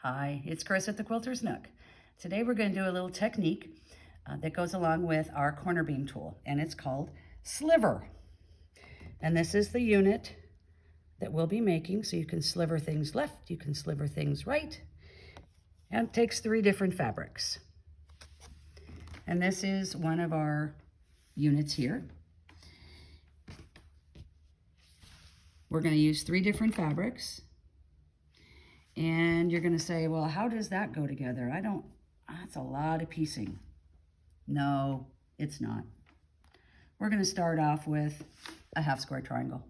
Hi, it's Chris at the Quilter's Nook. Today we're going to do a little technique that goes along with our corner beam tool, and it's called Sliver. And this is the unit that we'll be making, so you can sliver things left, you can sliver things right, and it takes 3 different fabrics. And this is one of our units here. We're going to use 3 different fabrics. And you're going to say, well, how does that go together? That's a lot of piecing. No, it's not. We're going to start off with a half square triangle.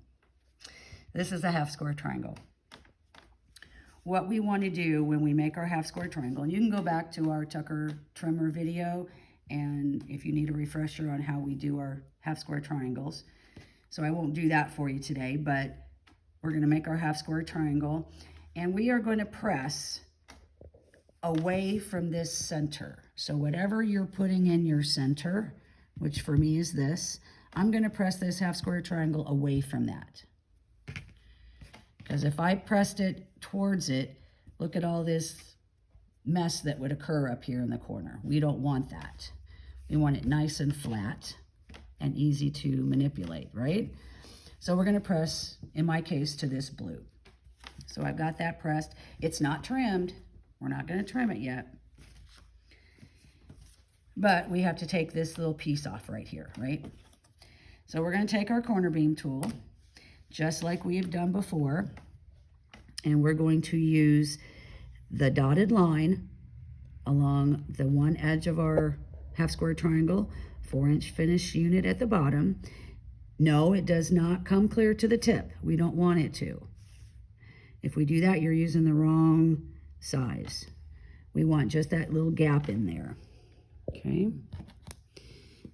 This is a half square triangle. What we want to do when we make our half square triangle, and you can go back to our Tucker trimmer video, and if you need a refresher on how we do our half square triangles. So I won't do that for you today, but we're going to make our half square triangle. And we are going to press away from this center. So whatever you're putting in your center, which for me is this, I'm going to press this half square triangle away from that. Because if I pressed it towards it, look at all this mess that would occur up here in the corner. We don't want that. We want it nice and flat and easy to manipulate, right? So we're going to press, in my case, to this blue. So I've got that pressed. It's not trimmed. We're not going to trim it yet. But we have to take this little piece off right here, right? So we're going to take our corner beam tool, just like we have done before, and we're going to use the dotted line along the one edge of our half square triangle, 4-inch finish unit at the bottom. No, it does not come clear to the tip. We don't want it to. If we do that, you're using the wrong size. We want just that little gap in there, okay?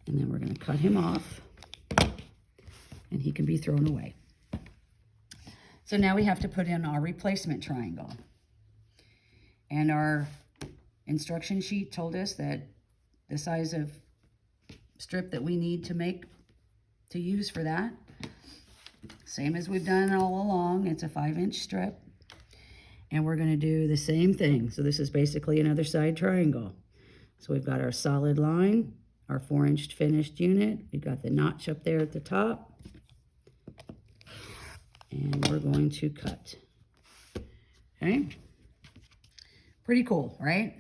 And then we're gonna cut him off, and he can be thrown away. So now we have to put in our replacement triangle. And our instruction sheet told us that the size of strip that we need to use for that, same as we've done all along, it's a 5-inch strip. And we're gonna do the same thing. So this is basically another side triangle. So we've got our solid line, our 4-inch finished unit. We've got the notch up there at the top. And we're going to cut, okay? Pretty cool, right?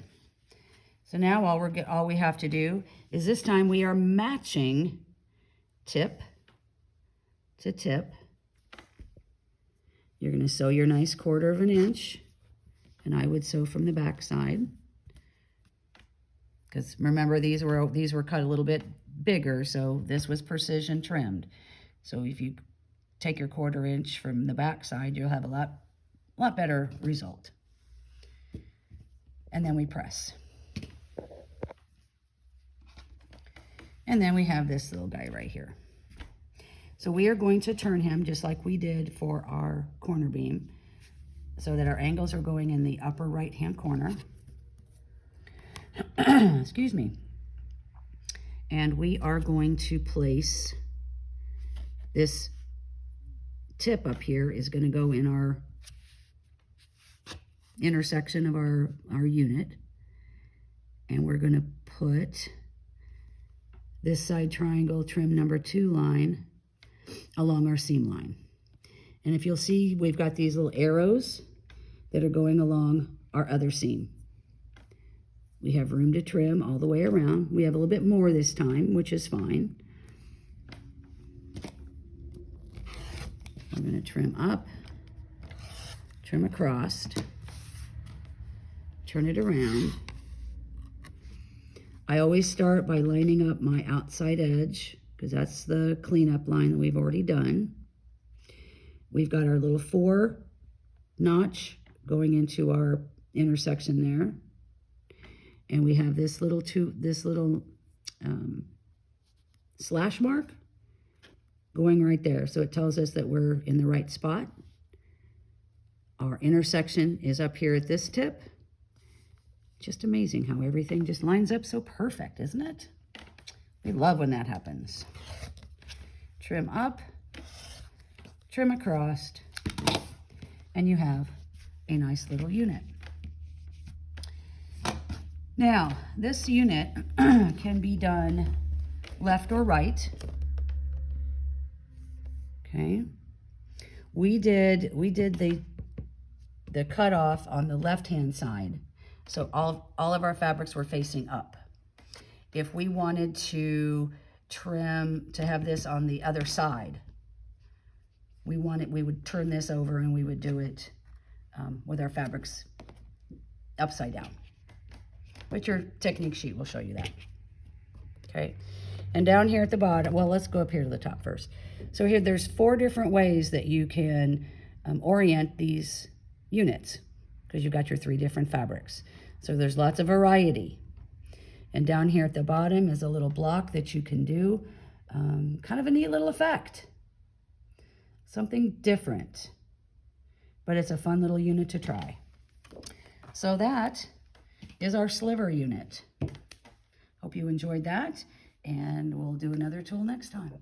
So now all we have to do is this time we are matching tip to tip. You're going to sew your nice 1/4 of an inch, and I would sew from the back side. Because remember, these were cut a little bit bigger, so this was precision trimmed. So if you take your 1/4 inch from the back side, you'll have a lot better result. And then we press. And then we have this little guy right here. So we are going to turn him just like we did for our corner beam, so that our angles are going in the upper right-hand corner. Excuse me. And we are going to place this tip up here is going to go in our intersection of our unit. And we're going to put this side triangle trim number 2 line along our seam line. And if you'll see, we've got these little arrows that are going along our other seam. We have room to trim all the way around. We have a little bit more this time, which is fine. We're going to trim up, trim across, turn it around. I always start by lining up my outside edge, because that's the cleanup line that we've already done. We've got our little 4 notch going into our intersection there. And we have this little slash mark going right there. So it tells us that we're in the right spot. Our intersection is up here at this tip. Just amazing how everything just lines up so perfect, isn't it? We love when that happens. Trim up, trim across, and you have a nice little unit. Now, this unit can be done left or right. Okay. We did the cutoff on the left-hand side. So all of our fabrics were facing up. If we wanted to trim, to have this on the other side, we would turn this over and we would do it with our fabrics upside down. But your technique sheet will show you that. Okay. And down here at the bottom, well, let's go up here to the top first. So here, there's 4 different ways that you can orient these units, because you've got your 3 different fabrics. So there's lots of variety. And down here at the bottom is a little block that you can do. Kind of a neat little effect. Something different. But it's a fun little unit to try. So that is our sliver unit. Hope you enjoyed that, and we'll do another tool next time.